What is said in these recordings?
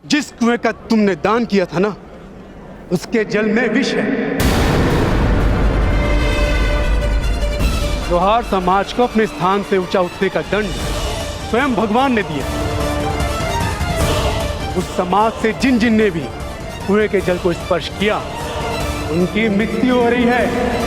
जिस कुएं का तुमने दान किया था ना, उसके जल में विष है। लोहार समाज को अपने स्थान से ऊंचा उठने का दंड स्वयं भगवान ने दिया। उस समाज से जिन जिन ने भी कुएं के जल को स्पर्श किया, उनकी मृत्यु हो रही है।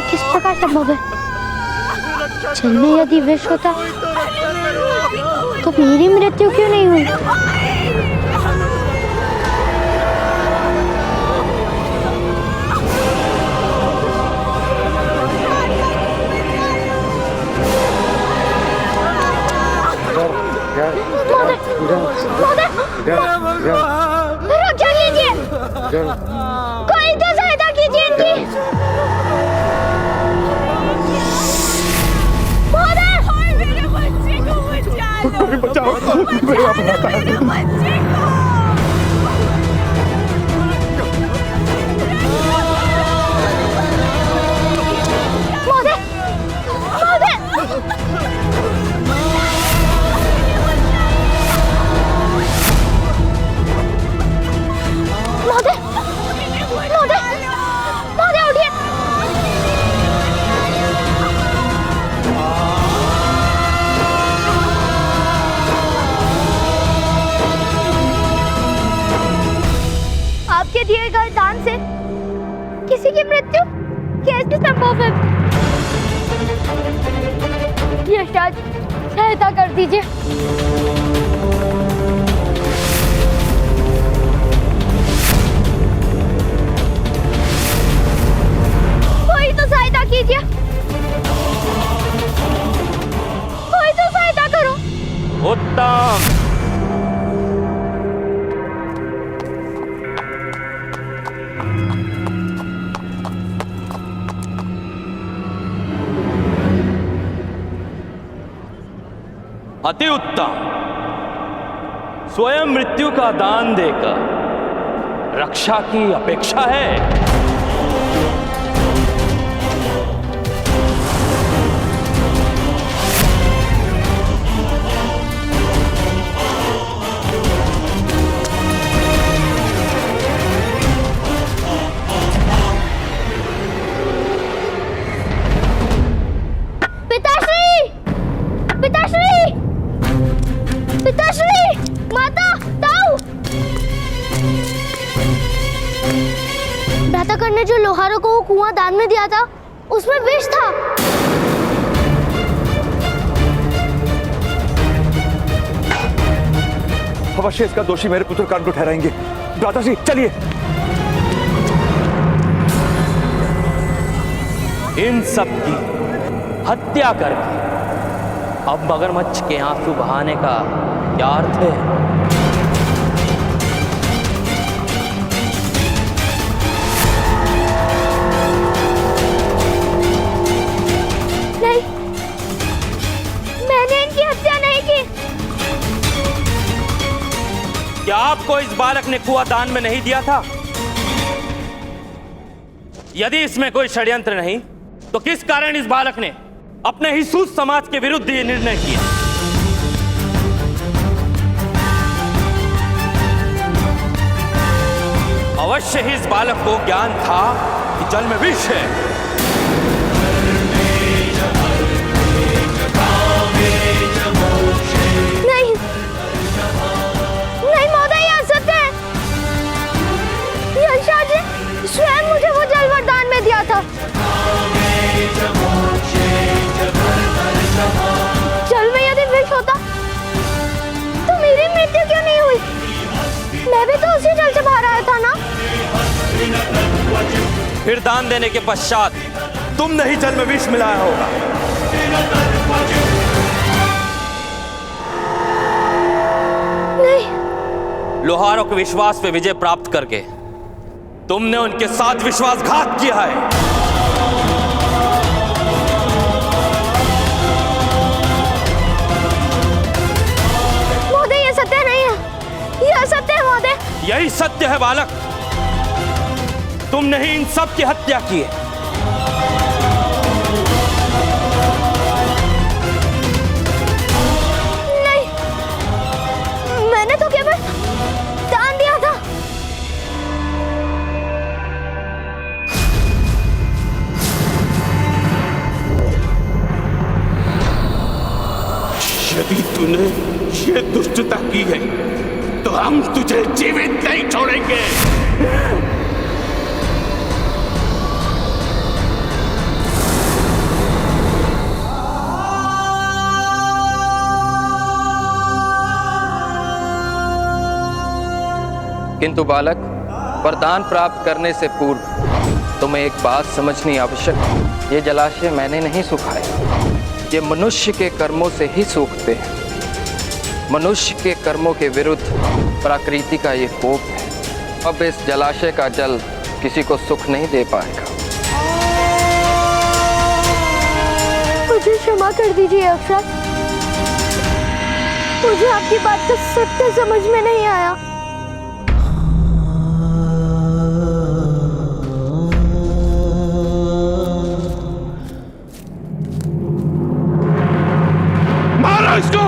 किस प्रकार संभव है? जल में यदि विष होता तो मेरी मृत्यु क्यों नहीं हुई? रक्षा कीजिए, कोई तो सहायता कीजिए इनकी। बचाओ मेरे बच्चे को। दिए गए दान से किसी की मृत्यु कैसे संभव है? यशराज, सहायता कर दीजिए। कोई तो सहायता कीजिए, कोई तो सहायता करो। उत्तम। अति उत्तम। स्वयं मृत्यु का दान देकर रक्षा की अपेक्षा है। पिताश्री, पिताश्री, पिताश्री, माता, ताऊ। भ्राताकर ने जो लोहारों को वो कुआं दान में दिया था, उसमें विष था। अवश्य इसका दोषी मेरे पुत्र कान को ठहराएंगे। भ्राताश्री, चलिए। इन सब की हत्या करके अब मगरमच्छ के आंसू बहाने का क्या अर्थ है? नहीं, मैंने इनकी हत्या नहीं की। क्या आपको इस बालक ने कुआं दान में नहीं दिया था? यदि इसमें कोई षड्यंत्र नहीं, तो किस कारण इस बालक ने अपने ही सूत समाज के विरुद्ध ये निर्णय किया? अवश्य ही इस बालक को ज्ञान था कि जल में विष है। नहीं, नहीं महोदय, यह सत्य है। यशराज ने स्वयं मुझे वो जल वरदान में दिया था। फिर दान देने के पश्चात तुमने ही जल में विष मिलाया होगा। नहीं। लोहारों के विश्वास पे विजय प्राप्त करके तुमने उनके साथ विश्वासघात किया है। महोदय, ये सत्य नहीं है, ये असत्य है महोदय। यही सत्य है बालक, तुमने ही इन सब की हत्या की है। नहीं, मैंने तो केवल दान दिया था। यदि तूने ये दुष्टता की है तो हम तुझे जीवित नहीं छोड़ेंगे। किंतु बालक, वरदान प्राप्त करने से पूर्व तुम्हें एक बात समझनी आवश्यक है। ये जलाशय मैंने नहीं सुखाए, ये मनुष्य के कर्मों से ही सूखते हैं। मनुष्य के कर्मों के विरुद्ध प्रकृति का ये कोप है। अब इस जलाशय का जल किसी को सुख नहीं दे पाएगा। मुझे क्षमा कर दीजिए अफसर, मुझे आपकी बात का सत्य समझ में नहीं आया। मारो इसको।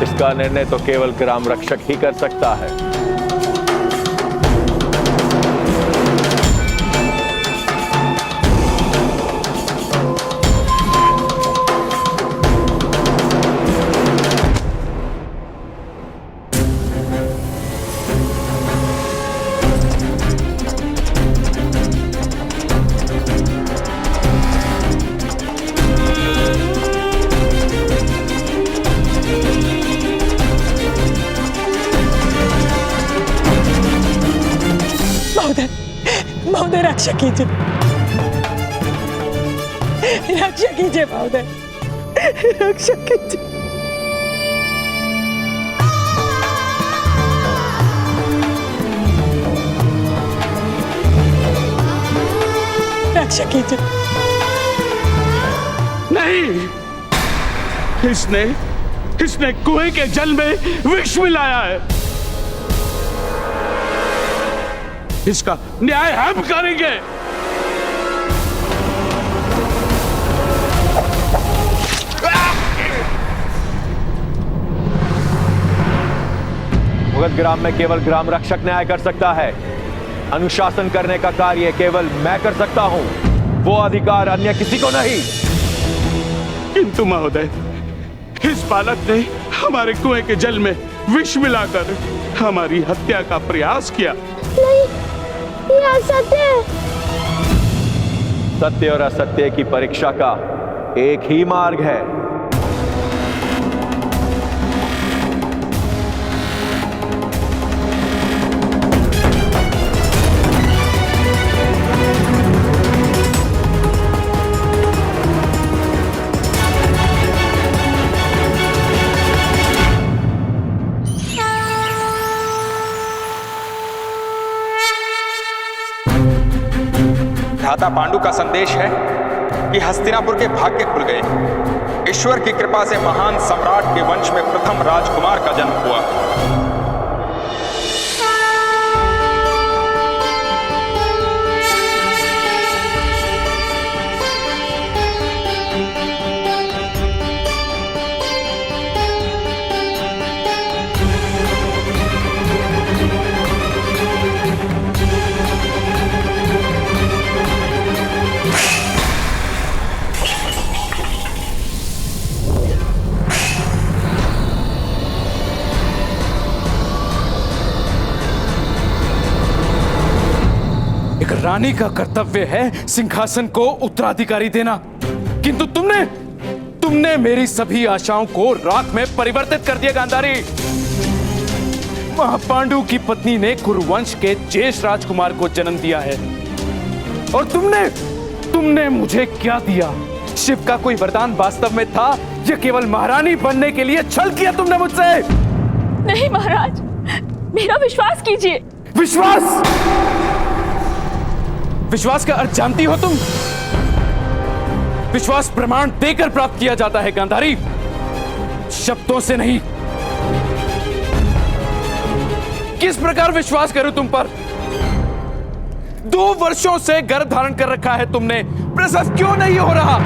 इसका निर्णय तो केवल ग्राम रक्षक ही कर सकता है। महोदय रक्षा कीजिए, रक्षा कीजिए महोदय, रक्षा कीजिए। रक्षा कीजिए। नहीं, इसने कुएं के जल में विष मिलाया है। इसका न्याय हम करेंगे। मुगध ग्राम में केवल ग्राम रक्षक न्याय कर सकता है। अनुशासन करने का कार्य केवल मैं कर सकता हूं, वो अधिकार अन्य किसी को नहीं। किंतु महोदय, इस बालक ने हमारे कुएं के जल में विष मिलाकर हमारी हत्या का प्रयास किया। नहीं, या असत्य? सत्य और असत्य की परीक्षा का एक ही मार्ग है। भ्राता पांडु का संदेश है कि हस्तिनापुर के भाग्य खुल गए। ईश्वर की कृपा से महान सम्राट के वंश में प्रथम राजकुमार का जन्म हुआ। रानी का कर्तव्य है सिंहासन को उत्तराधिकारी देना, किंतु तुमने मेरी सभी आशाओं को राख में परिवर्तित कर दिया। गांधारी, महापांडु की पत्नी ने कुरुवंश के ज्येष्ठ राजकुमार को जन्म दिया है, और तुमने मुझे क्या दिया? शिव का कोई वरदान वास्तव में था या केवल महारानी बनने के लिए छल किया तुमने मुझसे? नहीं महाराज, मेरा विश्वास कीजिए। विश्वास का अर्थ जानती हो तुम? विश्वास प्रमाण देकर प्राप्त किया जाता है गांधारी, शब्दों से नहीं। किस प्रकार विश्वास करूं तुम पर? 2 वर्षों से गर्भ धारण कर रखा है तुमने, प्रसव क्यों नहीं हो रहा?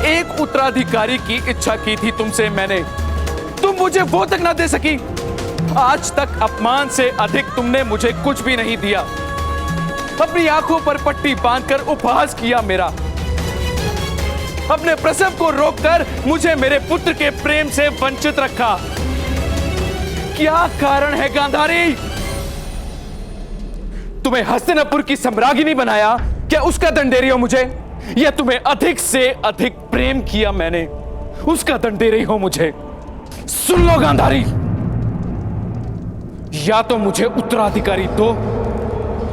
एक उत्तराधिकारी की इच्छा की थी तुमसे मैंने, तुम मुझे वो तक ना दे सकी। आज तक अपमान से अधिक तुमने मुझे कुछ भी नहीं दिया। अपनी आंखों पर पट्टी बांधकर उपहास किया मेरा। अपने प्रसव को रोककर मुझे मेरे पुत्र के प्रेम से वंचित रखा। क्या कारण है गांधारी? तुम्हें हस्तिनापुर की सम्राज्ञी बनाया, क्या उसका दंडेरी हो मुझे? या तुम्हें अधिक से अधिक प्रेम किया मैंने, उसका दंडेरी हो मुझे? सुन लो गांधारी, या तो मुझे उत्तराधिकारी दो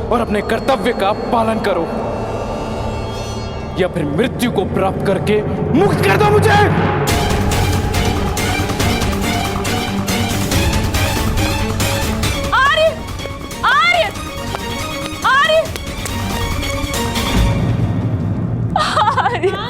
और अपने कर्तव्य का पालन करो, या फिर मृत्यु को प्राप्त करके मुक्त कर दो मुझे। आर्य, आर्य, आर्य, आर्य,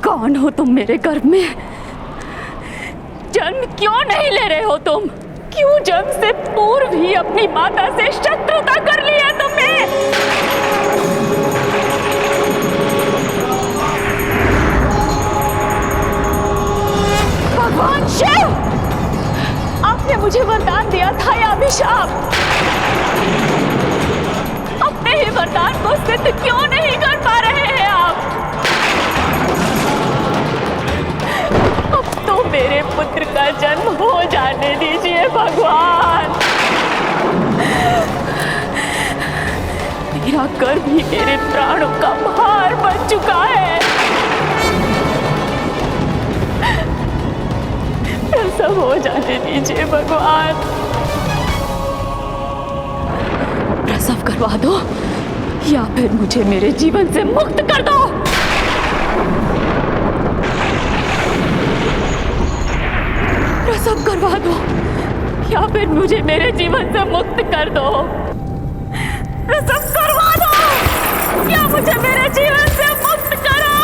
कौन हो तुम मेरे गर्भ में? जन्म क्यों नहीं ले रहे हो तुम? क्यों जन्म से पूर्व ही अपनी माता से शत्रुता कर ली है तुमने? भगवान शिव, आपने मुझे वरदान दिया था या अभिशाप? अपने ही वरदान को सिद्ध क्यों नहीं कर पा रहे हैं आप? तो मेरे पुत्र का जन्म हो जाने दीजिए भगवान। मेरा गर्भ ही मेरे प्राणों का भार बन चुका है। प्रसव हो जाने दीजिए भगवान। प्रसव करवा दो या फिर मुझे मेरे जीवन से मुक्त कर दो। प्रसव करवा दो या फिर मुझे मेरे जीवन से मुक्त कर दो। प्रसव करवा दो या मुझे मेरे जीवन से मुक्त करो।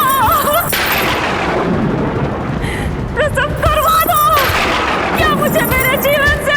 प्रसव करवा दो या मुझे मेरे जीवन से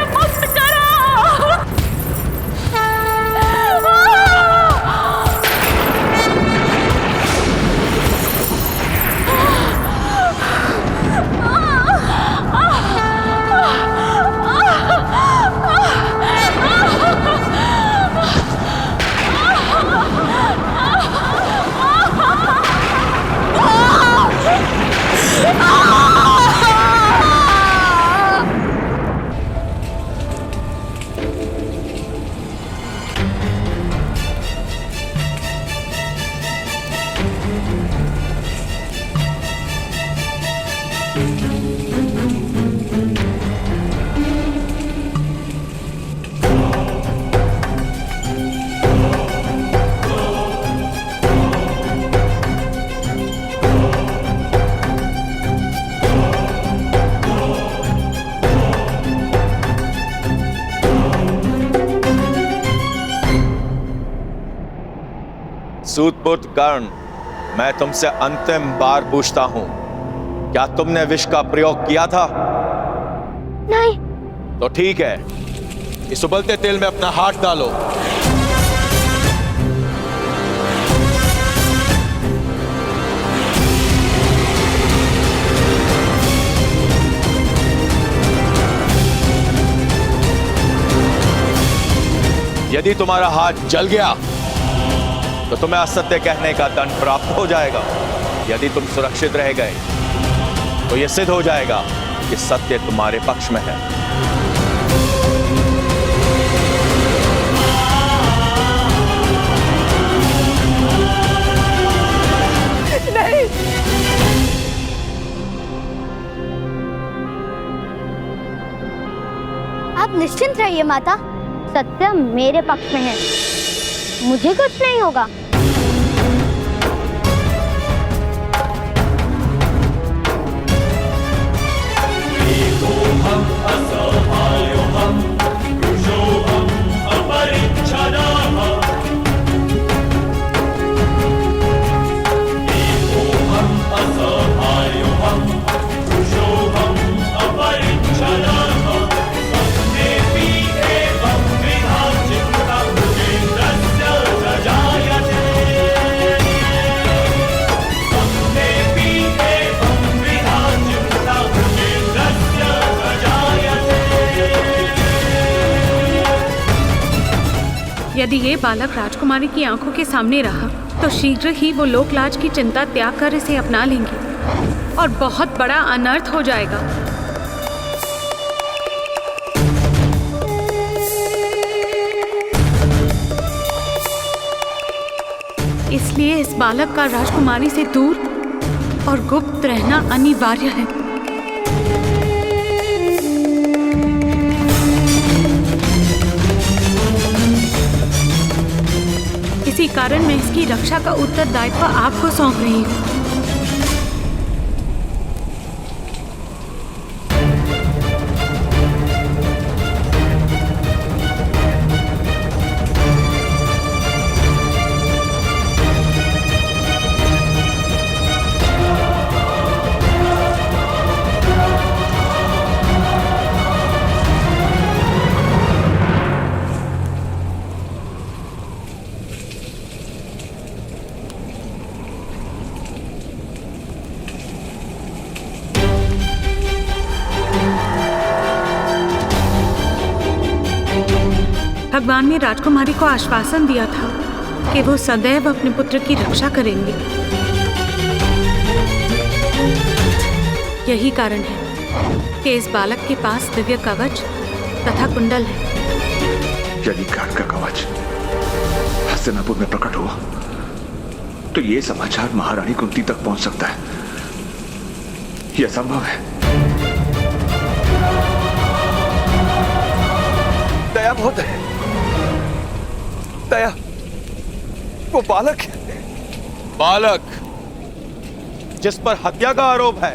सूतपुत्र कर्ण, मैं तुमसे अंतिम बार पूछता हूं, क्या तुमने विष का प्रयोग किया था? नहीं। तो ठीक है, इस उबलते तेल में अपना हाथ डालो। यदि तुम्हारा हाथ जल गया तो तुम्हें असत्य कहने का दंड प्राप्त हो जाएगा। यदि तुम सुरक्षित रह गए तो यह सिद्ध हो जाएगा कि सत्य तुम्हारे पक्ष में है। नहीं। आप निश्चिंत रहिए माता, सत्य मेरे पक्ष में है, मुझे कुछ नहीं होगा। यदि ये बालक राजकुमारी की आंखों के सामने रहा तो शीघ्र ही वो लोकलाज की चिंता त्याग कर इसे अपना लेंगे और बहुत बड़ा अनर्थ हो जाएगा। इसलिए इस बालक का राजकुमारी से दूर और गुप्त रहना अनिवार्य है। इसी कारण मैं इसकी रक्षा का उत्तरदायित्व आपको सौंप रही हूँ। भगवान ने राजकुमारी को आश्वासन दिया था कि वो सदैव अपने पुत्र की रक्षा करेंगे। यही कारण है कि इस बालक के पास दिव्य कवच तथा कुंडल है। यदि कर्ण का कवच हस्तिनापुर में प्रकट हुआ तो ये समाचार महारानी कुंती तक पहुंच सकता है। यह संभव है। दया बहुत है, दया। वो बालक है, बालक जिस पर हत्या का आरोप है।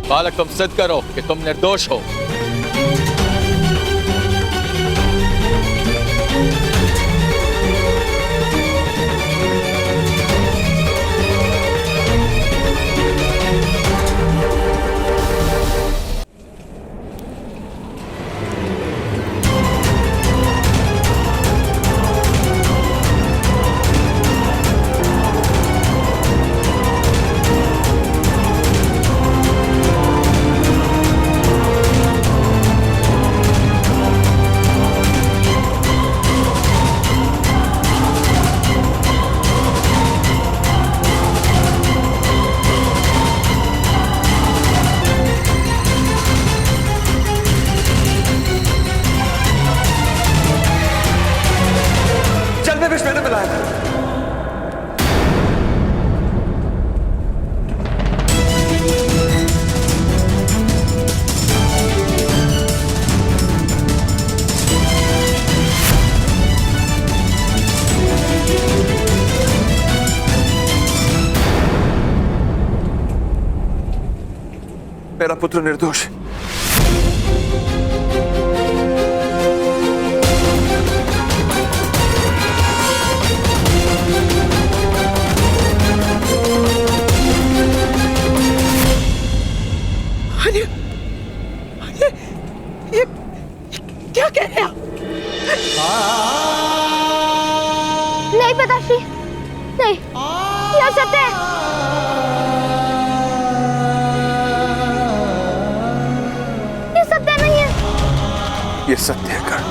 बालक, तुम सिद्ध करो कि तुम निर्दोष हो। मेरा पुत्र निर्दोष है। ये सत्य है कर्ण,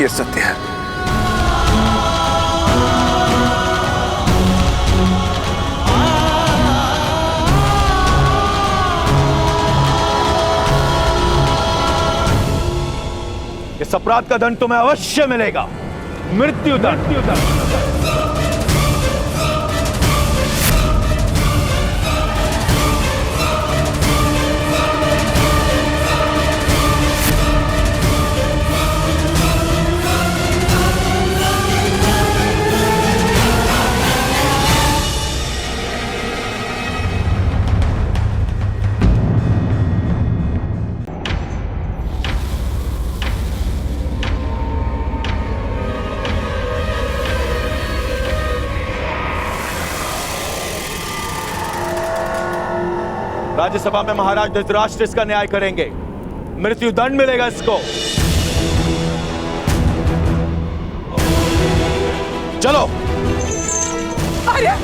ये सत्य है। इस अपराध का दंड तुम्हें अवश्य मिलेगा, मृत्यु दंड। राज्यसभा में महाराज धृतराष्ट्र इसका न्याय करेंगे, मृत्यु दंड मिलेगा इसको। चलो। अरे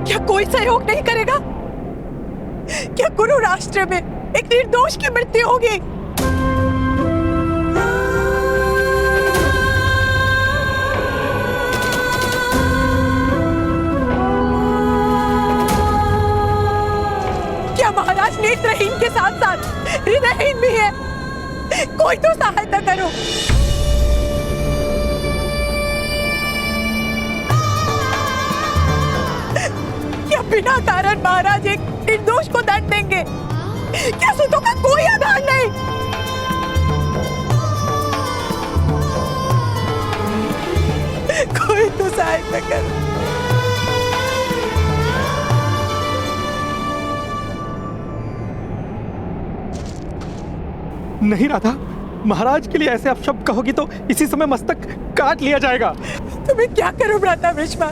क्या कोई सहयोग नहीं करेगा? क्या गुरु राष्ट्र में एक निर्दोष की मृत्यु होगी? क्या महाराज नेत्रहीन के साथ साथ हृदयहीन भी है? कोई तो सहायता करो। बिना कारण महाराज एक निर्दोष को दंड देंगे? क्या सुतों का कोई आधार नहीं? कोई तो सहायता करो। नहीं राधा, महाराज के लिए ऐसे अपशब्द कहोगी तो इसी समय मस्तक काट लिया जाएगा। तुम्हें क्या करूं भ्राता भीष्मा?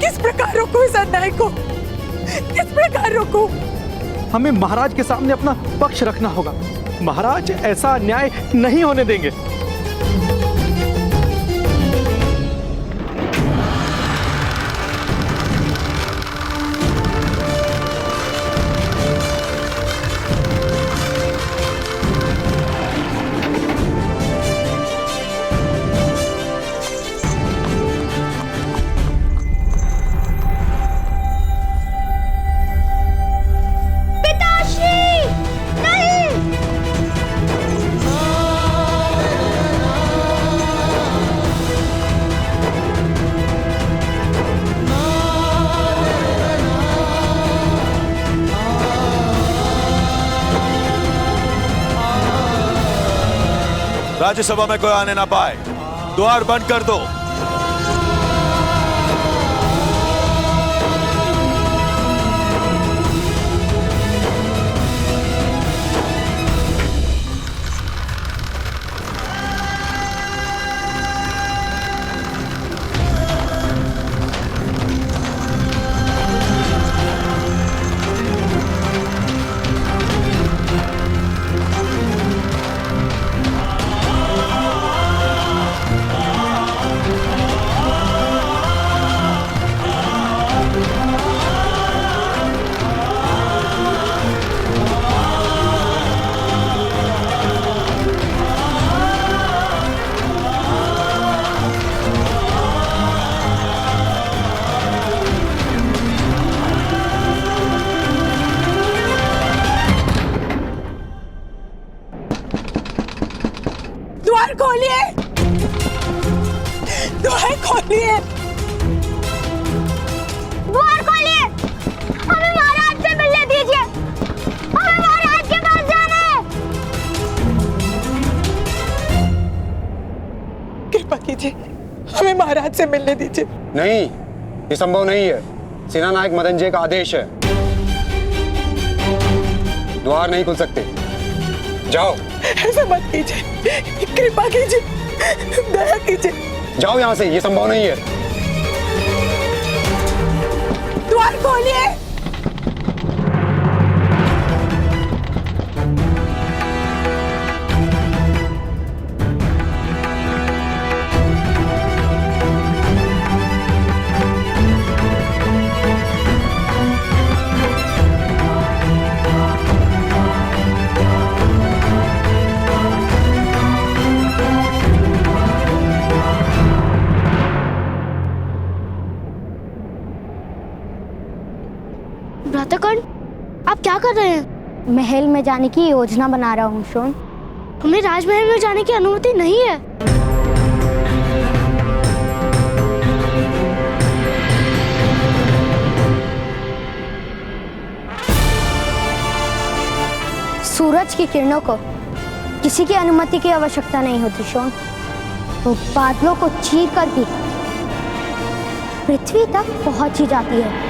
किस प्रकार रोकूं इस अन्याय को? किस प्रकार रोकूं? हमें महाराज के सामने अपना पक्ष रखना होगा। महाराज ऐसा अन्याय नहीं होने देंगे। राज्यसभा में कोई आने ना पाए, द्वार बंद कर दो। मिलने दीजिए। नहीं, ये संभव नहीं है। सेना नायक मदनजय का आदेश है, द्वार नहीं खुल सकते। जाओ। ऐसा मत कीजिए, कृपा कीजिए, दया कीजिए। जाओ यहाँ से, ये संभव नहीं है। द्वार खोलिए। भ्रातागण, आप क्या कर रहे हैं? महल में जाने की योजना बना रहा हूँ शोन। हमें राजमहल में जाने की अनुमति नहीं है। सूरज की किरणों को किसी की अनुमति की आवश्यकता नहीं होती शोन। वो बादलों को चीर कर भी पृथ्वी तक पहुंच ही जाती है।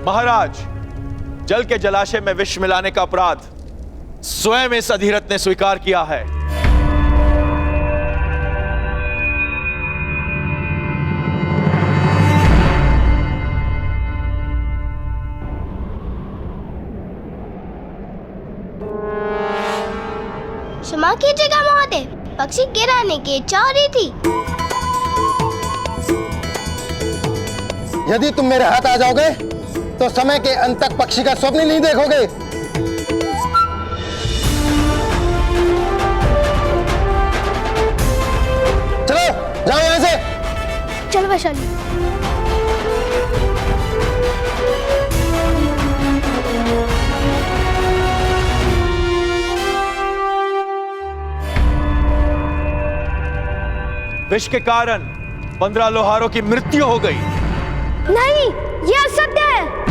महाराज, जल के जलाशय में विष मिलाने का अपराध स्वयं इस अधिरथ ने स्वीकार किया है। क्षमा कीजिएगा महोदय, पक्षी गिराने की इच्छा हो रही थी। यदि तुम मेरे हाथ आ जाओगे तो समय के अंत तक पक्षी का स्वप्न नहीं देखोगे। चलो, जाओ यहाँ से। चलो वैशाली। विष के कारण 15 लोहारों की मृत्यु हो गई। नहीं, ये असत्य है।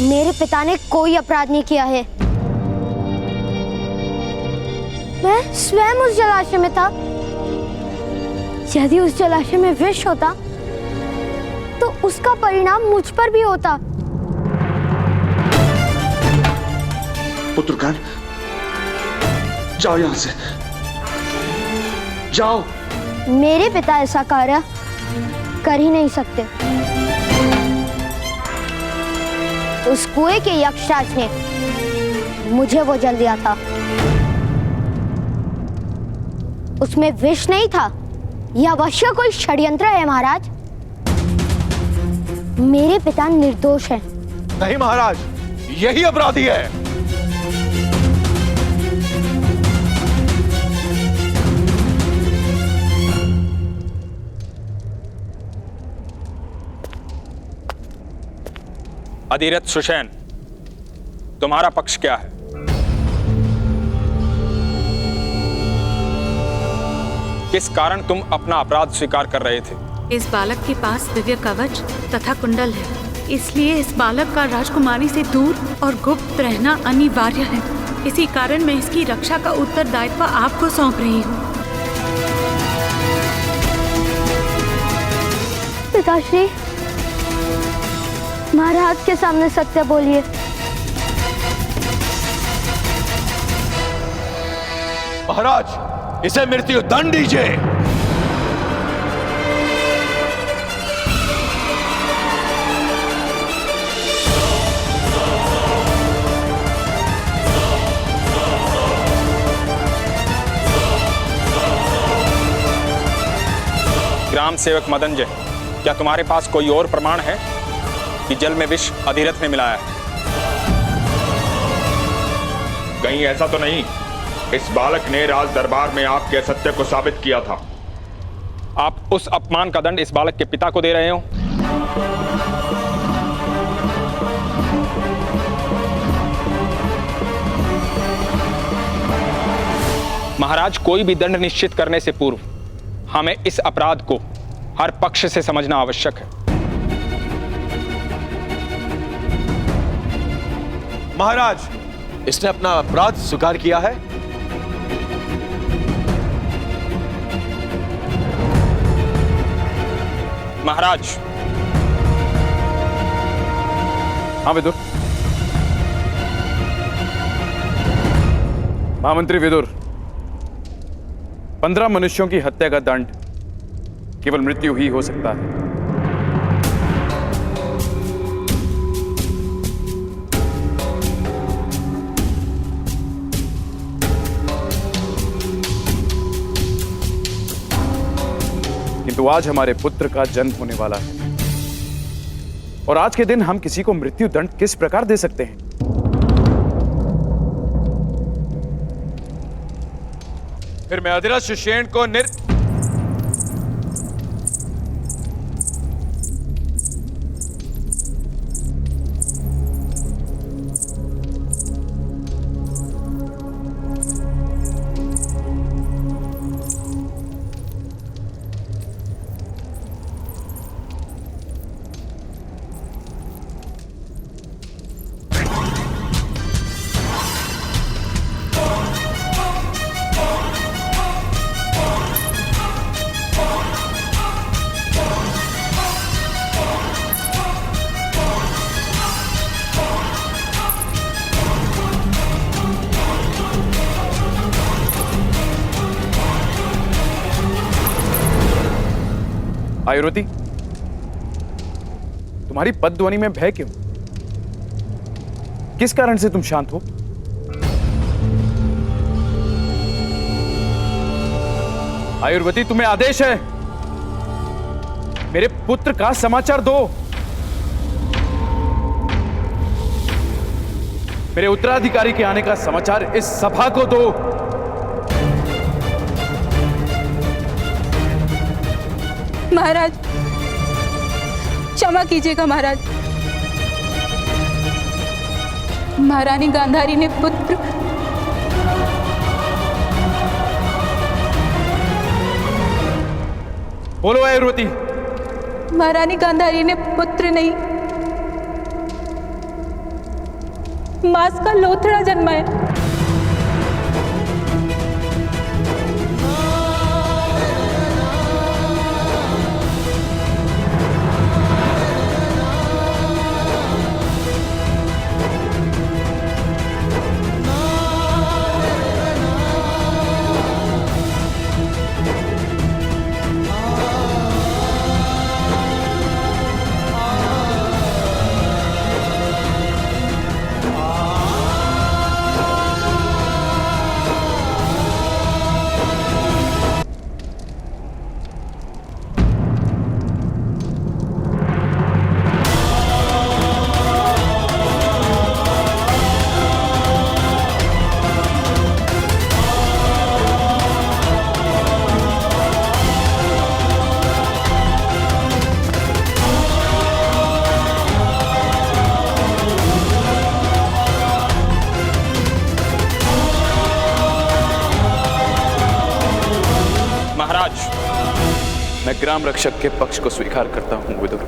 मेरे पिता ने कोई अपराध नहीं किया है। मैं स्वयं उस जलाशय में था। यदि उस जलाशय में विष होता तो उसका परिणाम मुझ पर भी होता। पुत्रकान, जाओ यहां से, जाओ। मेरे पिता ऐसा कार्य कर ही नहीं सकते। उस कुएं के यक्षराज ने मुझे वो जल दिया था। उसमें विष नहीं था। यह अवश्य कोई षड्यंत्र है महाराज। मेरे पिता निर्दोष हैं। नहीं महाराज, यही अपराधी है। अधिरथ सुषेण, तुम्हारा पक्ष क्या है? किस कारण तुम अपना अपराध स्वीकार कर रहे थे? इस बालक के पास दिव्य कवच तथा कुंडल है, इसलिए इस बालक का राजकुमारी से दूर और गुप्त रहना अनिवार्य है। इसी कारण मैं इसकी रक्षा का उत्तरदायित्व आपको सौंप रही हूँ। पिताश्री, महाराज के सामने सत्य बोलिए। महाराज, इसे मृत्यु दंड दीजिए। ग्राम सेवक मदनजय, क्या तुम्हारे पास कोई और प्रमाण है कि जल में विष अधिरथ ने मिलाया है? कहीं ऐसा तो नहीं इस बालक ने राज दरबार में आपके असत्य को साबित किया था? आप उस अपमान का दंड इस बालक के पिता को दे रहे हो? महाराज, कोई भी दंड निश्चित करने से पूर्व हमें इस अपराध को हर पक्ष से समझना आवश्यक है। महाराज, इसने अपना अपराध स्वीकार किया है। महाराज। हाँ विदुर। महामंत्री विदुर, 15 मनुष्यों की हत्या का दंड केवल मृत्यु ही हो सकता है। किंतु आज हमारे पुत्र का जन्म होने वाला है और आज के दिन हम किसी को मृत्यु दंड किस प्रकार दे सकते हैं? फिर मैं अधिरथ सुषेण को आयुर्वती, तुम्हारी पदध्वनि में भय क्यों? किस कारण से तुम शांत हो? आयुर्वती, तुम्हें आदेश है, मेरे पुत्र का समाचार दो। मेरे उत्तराधिकारी के आने का समाचार इस सभा को दो। महाराज, क्षमा कीजिएगा महाराज। महारानी गांधारी ने पुत्र बोलो आयुर्वती। महारानी गांधारी ने पुत्र नहीं, मांस का लोथड़ा जन्मा है। महाराज। मैं ग्राम रक्षक के पक्ष को स्वीकार करता हूं विदुर।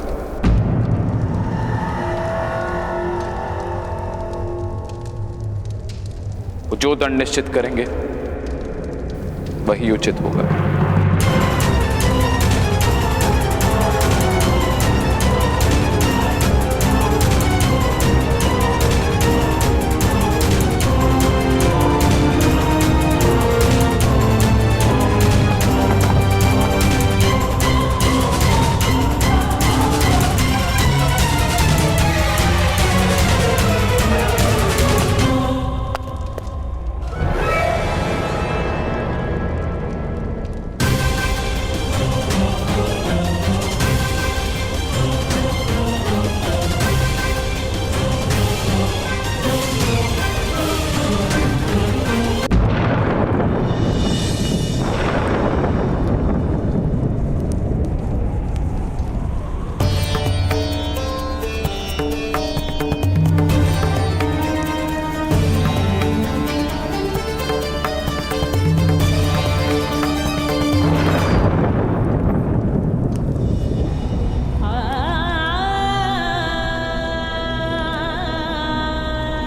वो जो दंड निश्चित करेंगे वही उचित होगा।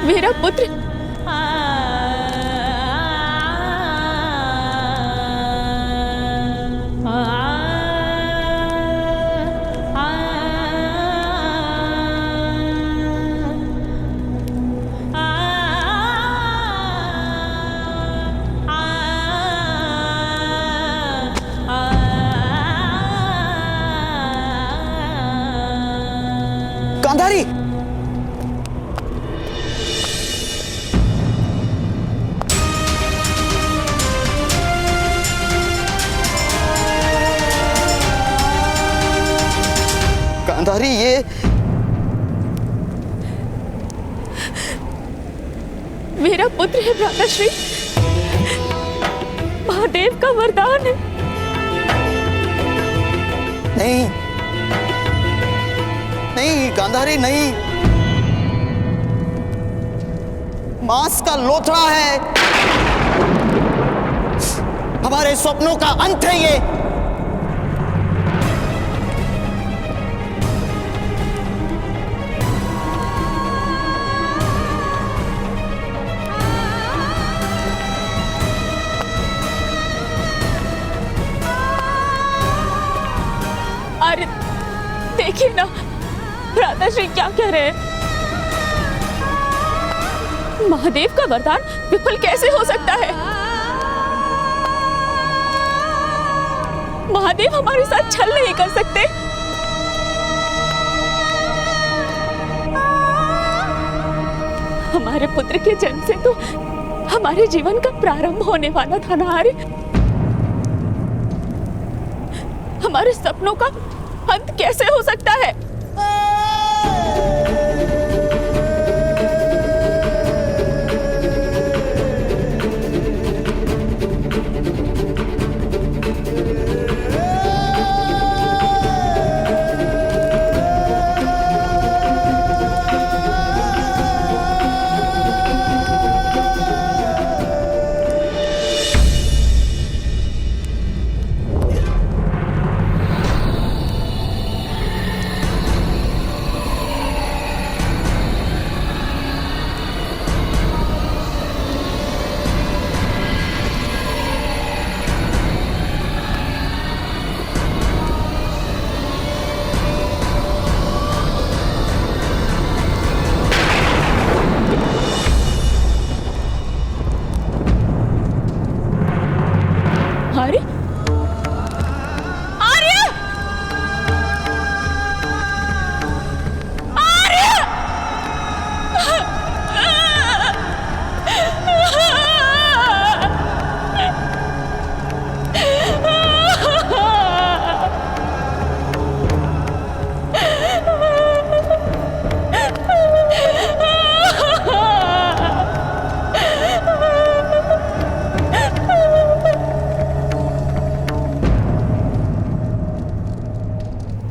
मेरा पुत्र गांधारी, गांधारी, ये मेरा पुत्र है भ्राताश्री, महादेव का वरदान है। नहीं नहीं गांधारी, नहीं, मांस का लोथड़ा है, हमारे स्वप्नों का अंत है ये। अरे देखिए ना भ्राताश्री क्या कह रहे हैं। महादेव का वरदान विफल कैसे हो सकता है? महादेव हमारे साथ छल नहीं कर सकते। हमारे पुत्र के जन्म से तो हमारे जीवन का प्रारंभ होने वाला था ना। अरे हमारे सपनों का अंत कैसे हो सकता है? अरे आर्य, आर्य,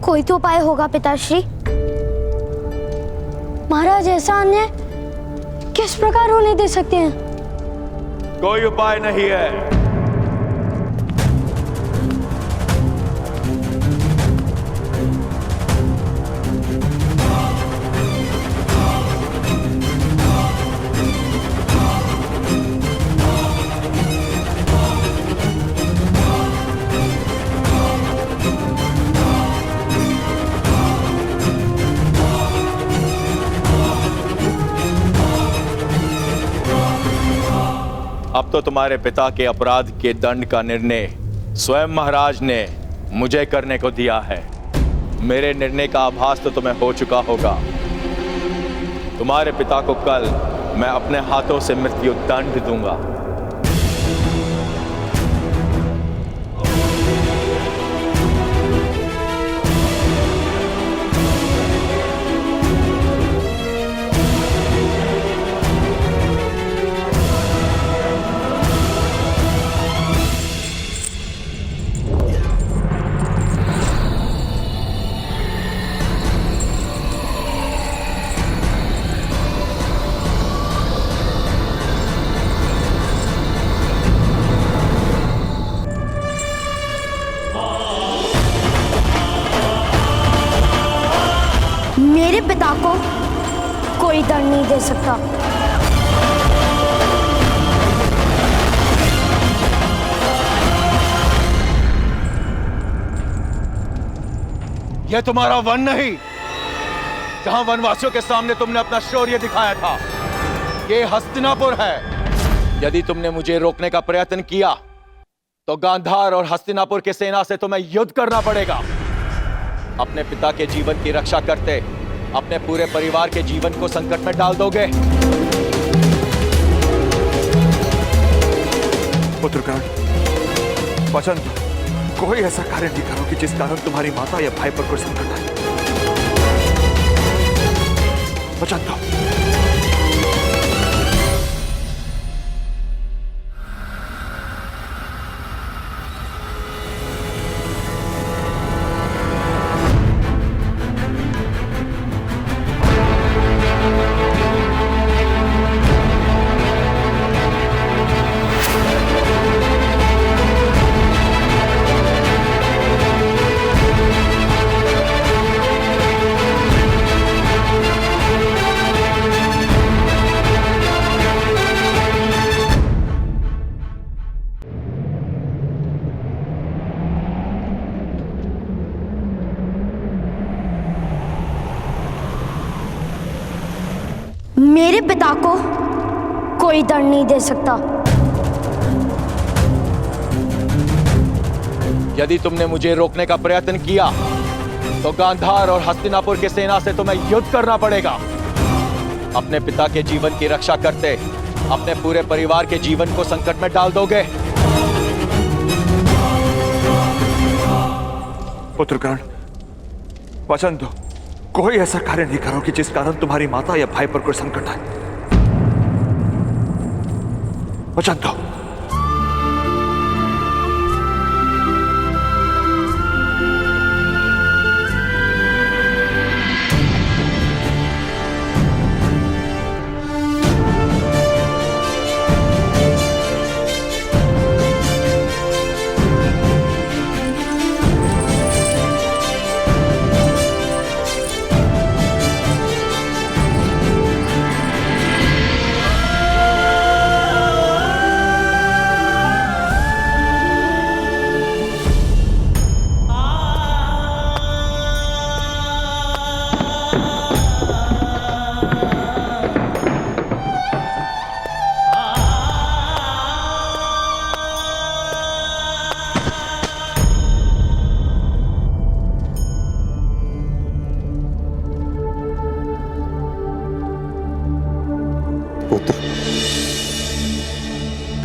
कोई तो उपाय होगा पिताश्री। महाराज ऐसा अन्याय किस प्रकार होने दे सकते हैं? कोई उपाय नहीं है। अब तो तुम्हारे पिता के अपराध के दंड का निर्णय स्वयं महाराज ने मुझे करने को दिया है। मेरे निर्णय का आभास तो तुम्हें हो चुका होगा। तुम्हारे पिता को कल मैं अपने हाथों से मृत्यु दंड दूंगा। मेरे पिता को कोई दंड नहीं दे सकता। यह तुम्हारा वन नहीं, जहां वनवासियों के सामने तुमने अपना शौर्य दिखाया था। यह हस्तिनापुर है। यदि तुमने मुझे रोकने का प्रयत्न किया तो गांधार और हस्तिनापुर की सेना से तुम्हें युद्ध करना पड़ेगा। अपने पिता के जीवन की रक्षा करते अपने पूरे परिवार के जीवन को संकट में डाल दोगे। पुत्रकांड, वचन दो, कोई ऐसा कार्य नहीं करो कि जिस कारण तुम्हारी माता या भाई पर कोई संकट आए। वचन दो। मेरे पिता को कोई दंड नहीं दे सकता। यदि तुमने मुझे रोकने का प्रयत्न किया तो गांधार और हस्तिनापुर की सेना से तुम्हें युद्ध करना पड़ेगा। अपने पिता के जीवन की रक्षा करते अपने पूरे परिवार के जीवन को संकट में डाल दोगे। पुत्रकांड, वचन दो, कोई ऐसा कार्य नहीं करो कि जिस कारण तुम्हारी माता या भाई पर कोई संकट आए। वचन दो।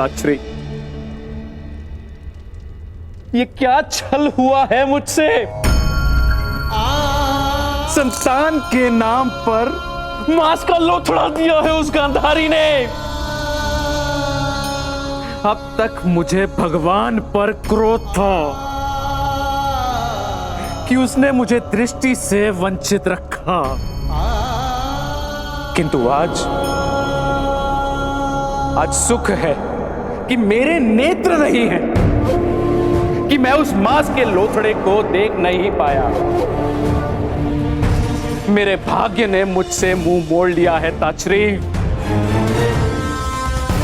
ताक्षरी, ये क्या छल हुआ है मुझसे? संतान के नाम पर मांस का लोथड़ा दिया है उस गांधारी ने। अब तक मुझे भगवान पर क्रोध था कि उसने मुझे दृष्टि से वंचित रखा, किंतु आज सुख है कि मेरे नेत्र नहीं हैं, कि मैं उस मांस के लोथड़े को देख नहीं पाया। मेरे भाग्य ने मुझसे मुंह मोड़ लिया है ताक्षरी।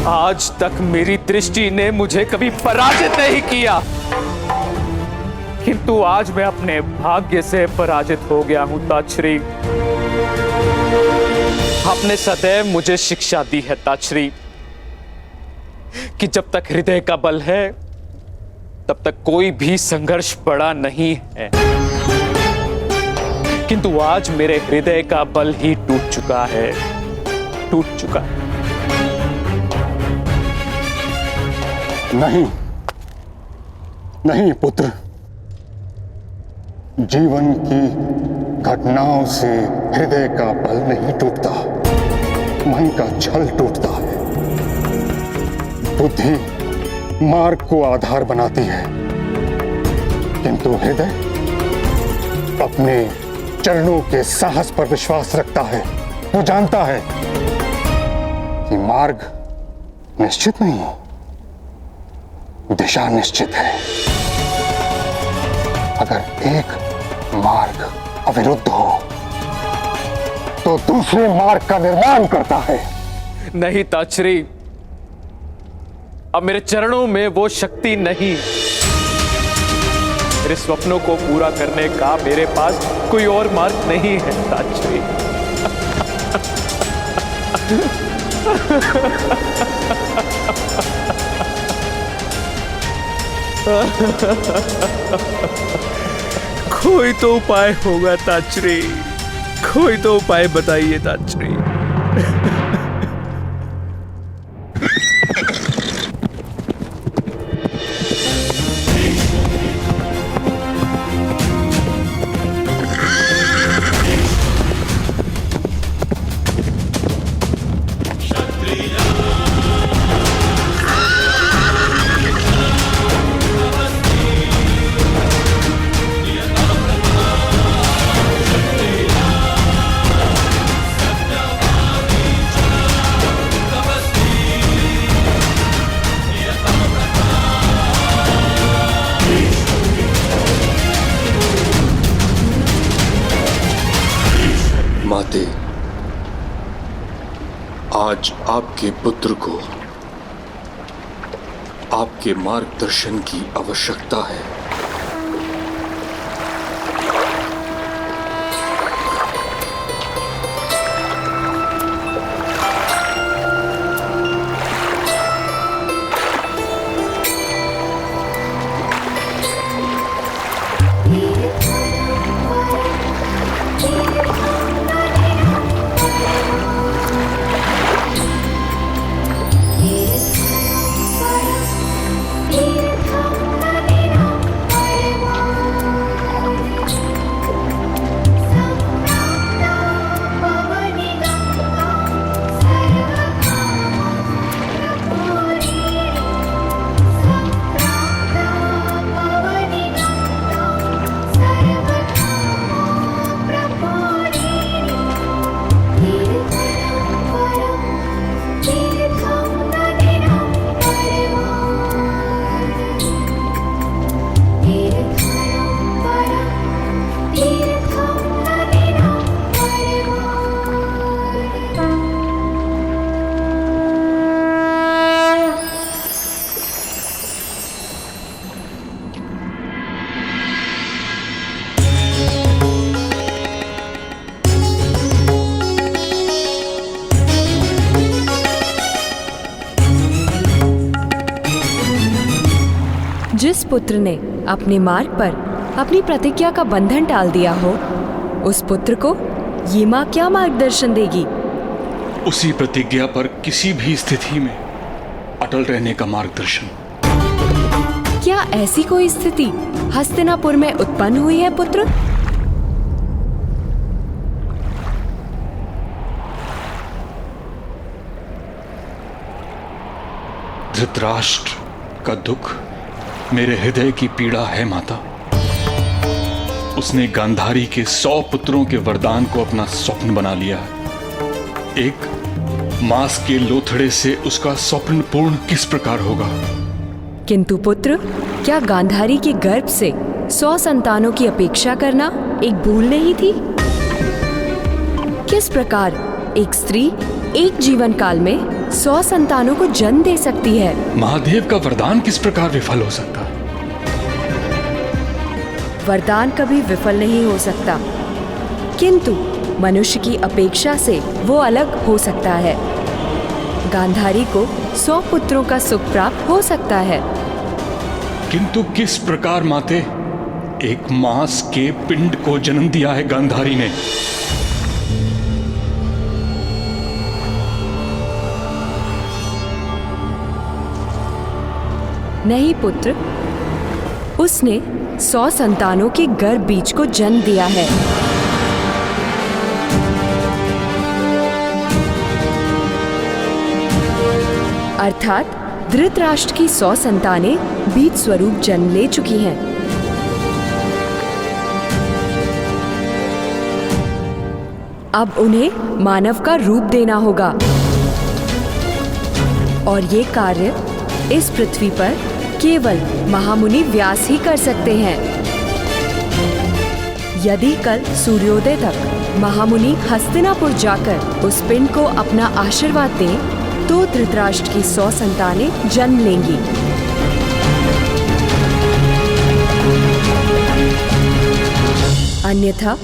आज तक मेरी दृष्टि ने मुझे कभी पराजित नहीं किया, किंतु आज मैं अपने भाग्य से पराजित हो गया हूं ताक्षरी। आपने सदैव मुझे शिक्षा दी है ताक्षरी कि जब तक हृदय का बल है तब तक कोई भी संघर्ष बड़ा नहीं है, किंतु आज मेरे हृदय का बल ही टूट चुका है, टूट चुका है। नहीं नहीं पुत्र, जीवन की घटनाओं से हृदय का बल नहीं टूटता, मन का छल टूटता है। बुद्धि मार्ग को आधार बनाती है, किंतु हृदय अपने चरणों के साहस पर विश्वास रखता है। वो जानता है कि मार्ग निश्चित नहीं, दिशा निश्चित है। अगर एक मार्ग अविरुद्ध हो तो दूसरे मार्ग का निर्माण करता है। नहीं ताचरी, अब मेरे चरणों में वो शक्ति नहीं। मेरे स्वप्नों को पूरा करने का मेरे पास कोई और मार्ग नहीं है ताचरी। कोई तो उपाय होगा ताचरी, कोई तो उपाय बताइए ताचरी। माते, आज आपके पुत्र को आपके मार्गदर्शन की आवश्यकता है। जिस पुत्र ने अपने मार्ग पर अपनी प्रतिज्ञा का बंधन टाल दिया हो, उस पुत्र को ये माँ क्या मार्गदर्शन देगी? उसी प्रतिज्ञा पर किसी भी स्थिति में अटल रहने का मार्गदर्शन। क्या ऐसी कोई स्थिति हस्तिनापुर में उत्पन्न हुई है पुत्र? धृतराष्ट्र का दुख मेरे हृदय की पीड़ा है माता। उसने गांधारी के 100 पुत्रों के वरदान को अपना स्वप्न बना लिया है। एक मांस के लोथड़े से उसका स्वप्न पूर्ण किस प्रकार होगा? किंतु पुत्र, क्या गांधारी के गर्भ से 100 संतानों की अपेक्षा करना एक भूल नहीं थी? किस प्रकार एक स्त्री एक जीवन काल में 100 संतानों को जन्म दे सकती है? महादेव का वरदान किस प्रकार विफल हो सकता है? वरदान कभी विफल नहीं हो सकता, किंतु मनुष्य की अपेक्षा से वो अलग हो सकता है। गांधारी को 100 पुत्रों का सुख प्राप्त हो सकता है। किंतु किस प्रकार माते एक मांस के पिंड को जन्म दिया है गांधारी ने? नहीं पुत्र, उसने 100 संतानों के गर्भ बीज को जन्म दिया है। अर्थात धृतराष्ट्र की 100 संतानें बीज स्वरूप जन्म ले चुकी हैं। अब उन्हें मानव का रूप देना होगा और ये कार्य इस पृथ्वी पर केवल महामुनि व्यास ही कर सकते हैं। यदि कल सूर्योदय तक महामुनि हस्तिनापुर जाकर उस पिंड को अपना आशीर्वाद दें तो धृतराष्ट्र की 100 संतानें जन्म लेंगी। अन्यथा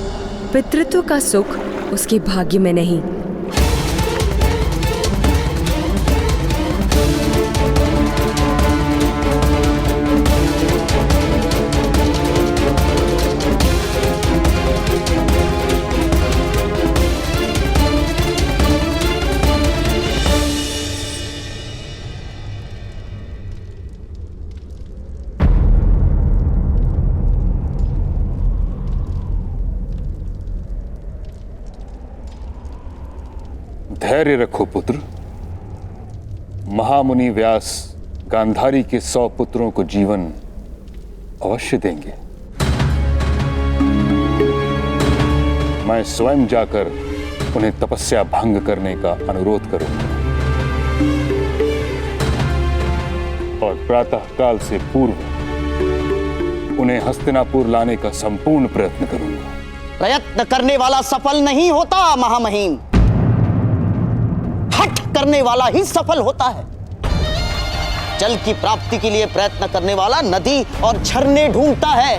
पितृत्व का सुख उसके भाग्य में नहीं। धैर्य रखो पुत्र। महामुनि व्यास गांधारी के 100 पुत्रों को जीवन अवश्य देंगे। मैं स्वयं जाकर उन्हें तपस्या भंग करने का अनुरोध करूंगा और प्रातःकाल से पूर्व उन्हें हस्तिनापुर लाने का संपूर्ण प्रयत्न करूंगा। प्रयत्न करने वाला सफल नहीं होता महामहिम, हठ करने वाला ही सफल होता है। जल की प्राप्ति के लिए प्रयत्न करने वाला नदी और झरने ढूंढता है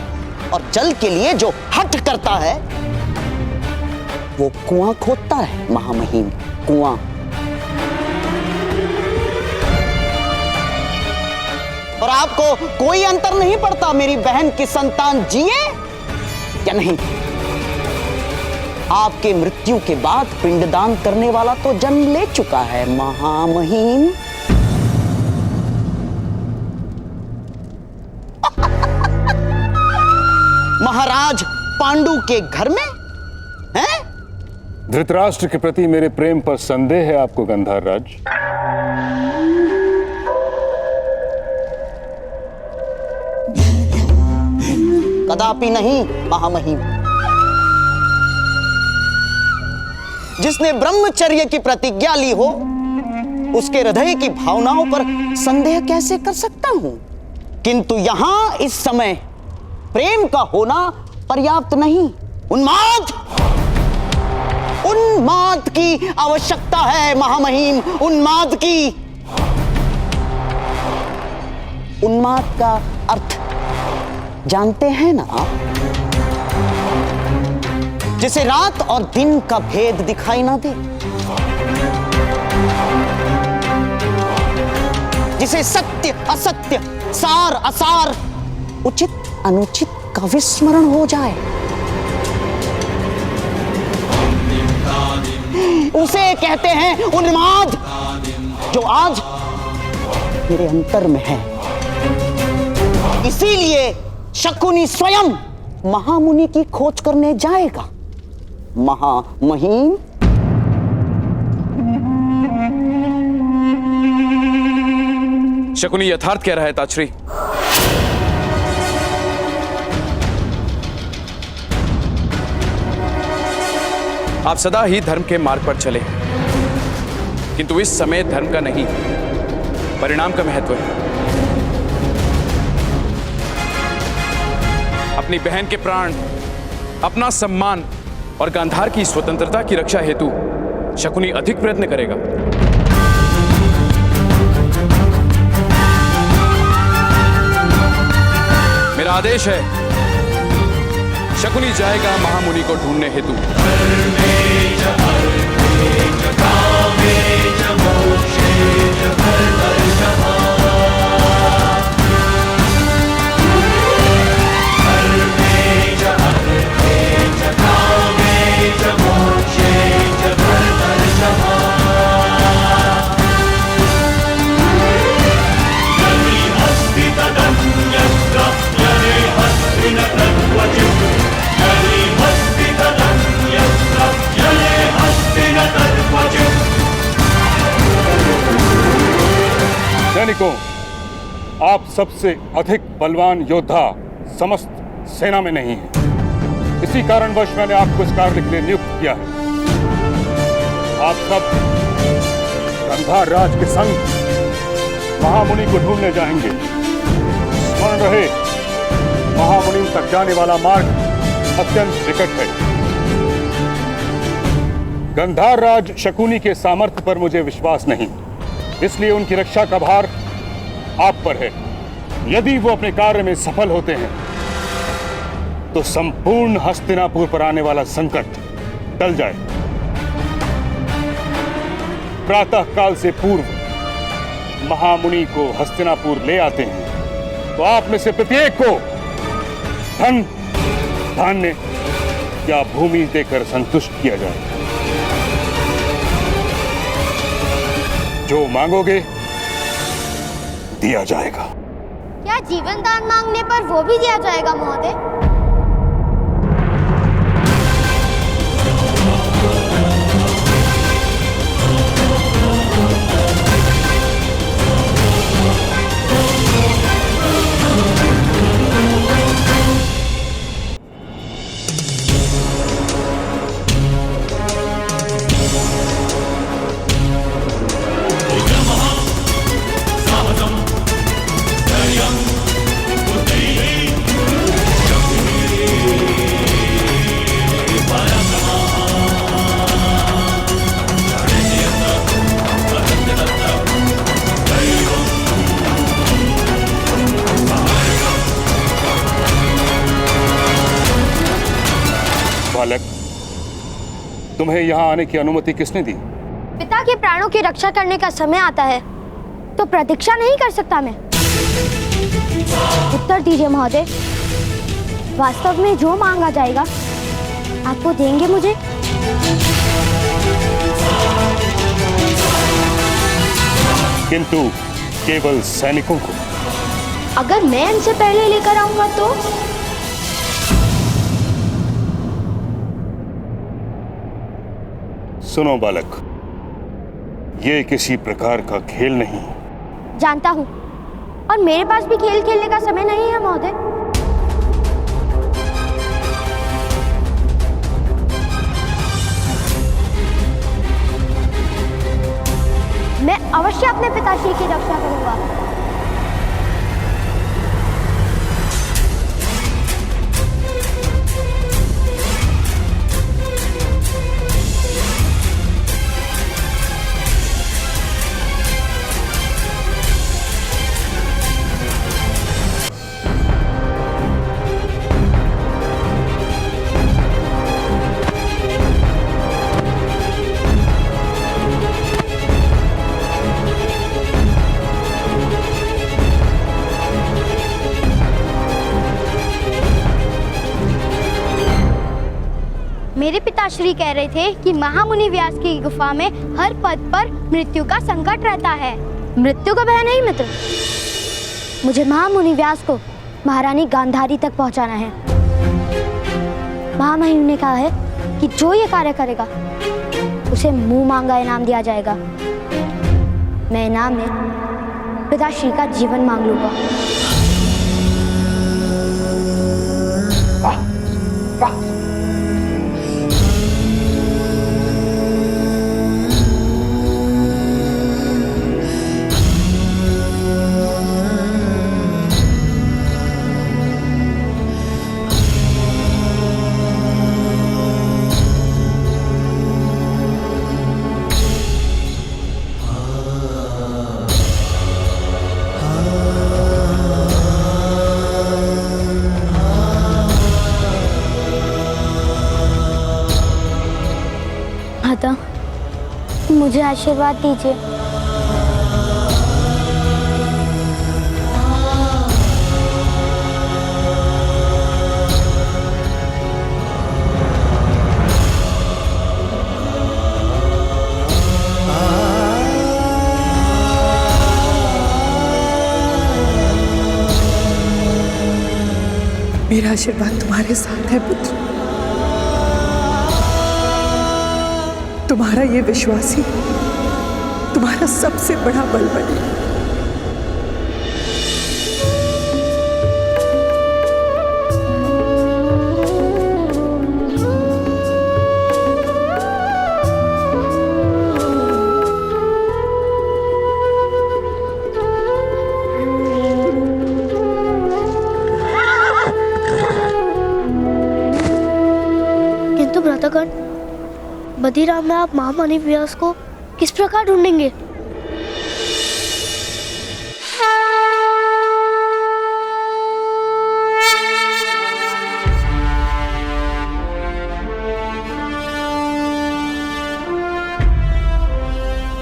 और जल के लिए जो हठ करता है वो कुआं खोदता है महामहिम, कुआं। और आपको कोई अंतर नहीं पड़ता मेरी बहन की संतान जिए या नहीं। आपके मृत्यु के बाद पिंडदान करने वाला तो जन्म ले चुका है महामहिम। महाराज पांडु के घर में हैं? धृतराष्ट्र के प्रति मेरे प्रेम पर संदेह है आपको गंधार राज? कदापि नहीं महामहिम। जिसने ब्रह्मचर्य की प्रतिज्ञा ली हो उसके हृदय की भावनाओं पर संदेह कैसे कर सकता हूं? किंतु यहां इस समय प्रेम का होना पर्याप्त नहीं। उन्माद की आवश्यकता है महामहिम, उन्माद की। उन्माद का अर्थ जानते हैं ना आप? जिसे रात और दिन का भेद दिखाई ना दे, जिसे सत्य असत्य, सार असार, उचित अनुचित का विस्मरण हो जाए, उसे कहते हैं उन्माद, जो आज मेरे अंतर में है। इसीलिए शकुनी स्वयं महामुनि की खोज करने जाएगा महामहिम। शकुनी यथार्थ कह रहा है ताश्री। आप सदा ही धर्म के मार्ग पर चले, किंतु इस समय धर्म का नहीं परिणाम का महत्व है। अपनी बहन के प्राण, अपना सम्मान और गांधार की स्वतंत्रता की रक्षा हेतु शकुनी अधिक प्रयत्न करेगा। मेरा आदेश है, शकुनी जाएगा महामुनि को ढूंढने हेतु। सैनिकों, आप सबसे अधिक बलवान योद्धा समस्त सेना में नहीं हैं। इसी कारणवश मैंने आपको इस कार्य के लिए नियुक्त किया है। आप सब गंधार राज के संग महामुनि को ढूंढने जाएंगे। स्मरण रहे, महामुनि तक जाने वाला मार्ग अत्यंत निकट है। गंधार राज शकुनी के सामर्थ्य पर मुझे विश्वास नहीं, इसलिए उनकी रक्षा का भार आप पर है। यदि वो अपने कार्य में सफल होते हैं तो संपूर्ण हस्तिनापुर पर आने वाला संकट टल जाए। प्रातः काल से पूर्व महामुनि को हस्तिनापुर ले आते हैं तो आप में से प्रत्येक को धन, धान्य या भूमि देकर संतुष्ट किया जाए। जो मांगोगे दिया जाएगा। क्या जीवन दान मांगने पर वो भी दिया जाएगा महोदय? बालक, तुम्हें यहाँ आने की अनुमति किसने दी? पिता के प्राणों की रक्षा करने का समय आता है तो प्रतीक्षा नहीं कर सकता मैं। उत्तर दीजिए महोदय, वास्तव में जो मांगा जाएगा आप वो देंगे मुझे? किंतु केवल सैनिकों को। अगर मैं इनसे पहले लेकर आऊंगा तो? सुनो बालक, ये किसी प्रकार का खेल नहीं। जानता हूँ, और मेरे पास भी खेल खेलने का समय नहीं है महोदय। मैं अवश्य अपने पिताश्री की रक्षा करूंगा। मेरे पिताश्री कह रहे थे कि महामुनि व्यास की गुफा में हर पद पर मृत्यु का संकट रहता है। मृत्यु का भय नहीं मित्र, मुझे महामुनि व्यास को महारानी गांधारी तक पहुंचाना है। महामहिम ने कहा है कि जो ये कार्य करेगा उसे मुंह मांगा इनाम दिया जाएगा। मैं इनाम में पिताश्री का जीवन मांग लूंगा। माता, मुझे आशीर्वाद दीजिए। मेरा आशीर्वाद तुम्हारे साथ है पुत्र। तुम्हारा ये विश्वास ही तुम्हारा सबसे बड़ा बल बने। किंतु भ्रातागण, बद्रीराम में आप महामुनि व्यास को किस प्रकार ढूंढेंगे?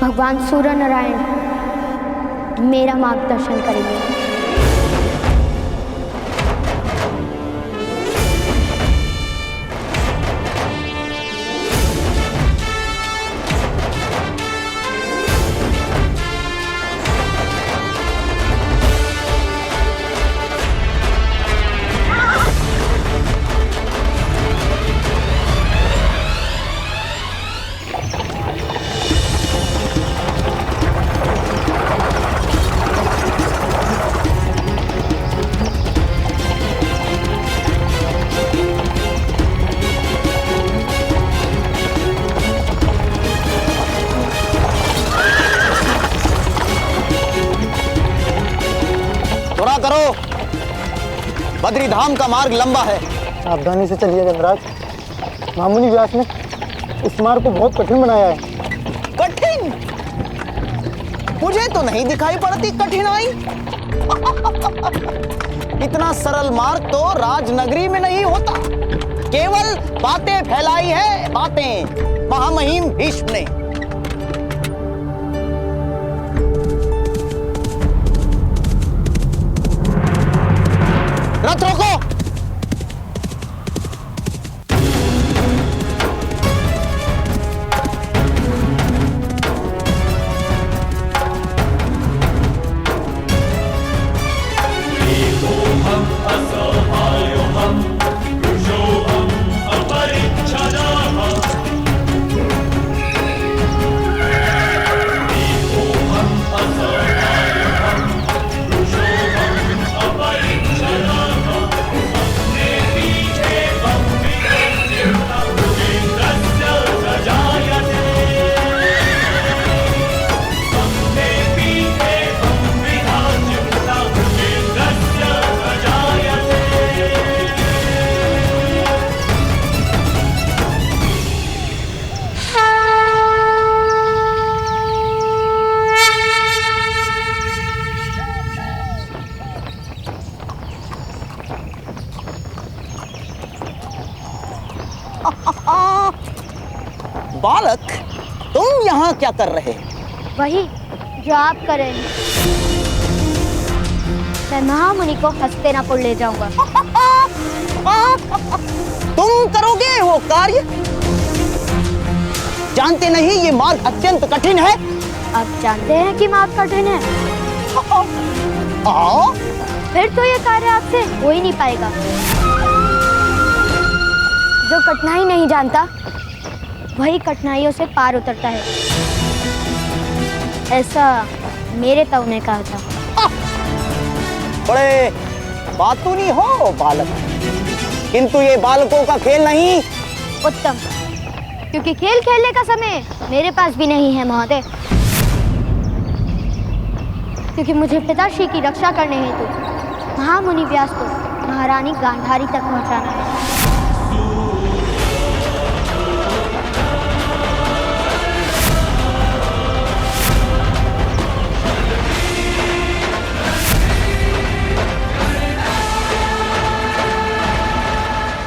भगवान सूर्य नारायण मेरा मार्गदर्शन करेंगे। करो, बद्री धाम का मार्ग लंबा है। सावधानी से चलिए गंधराज, महामुनि व्यास ने इस मार्ग को बहुत कठिन बनाया है। कठिन? मुझे तो नहीं दिखाई पड़ती कठिनाई। इतना सरल मार्ग तो राजनगरी में नहीं होता। केवल बातें फैलाई है, बातें महामहिम भीष्म ने। रथ रोको। बालक, तुम यहाँ क्या कर रहे? वही जो आप करें। मैं महामुनि को हस्तिनापुर ले जाऊंगा। तुम करोगे वो कार्य? जानते नहीं ये मार्ग अत्यंत कठिन है? आप जानते हैं कि मार्ग कठिन है। फिर तो ये कार्य आपसे हो ही नहीं पाएगा। जो कठिनाई नहीं जानता वही कठिनाइयों से पार उतरता है, ऐसा मेरे ताऊ ने कहा था। बड़े बातूनी हो बालक, किंतु ये बालकों का खेल नहीं। उत्तम, क्योंकि खेल खेलने का समय मेरे पास भी नहीं है महोदय। क्योंकि मुझे पिताश्री की रक्षा करने हेतु महामुनि व्यास को महारानी गांधारी तक पहुंचाना है।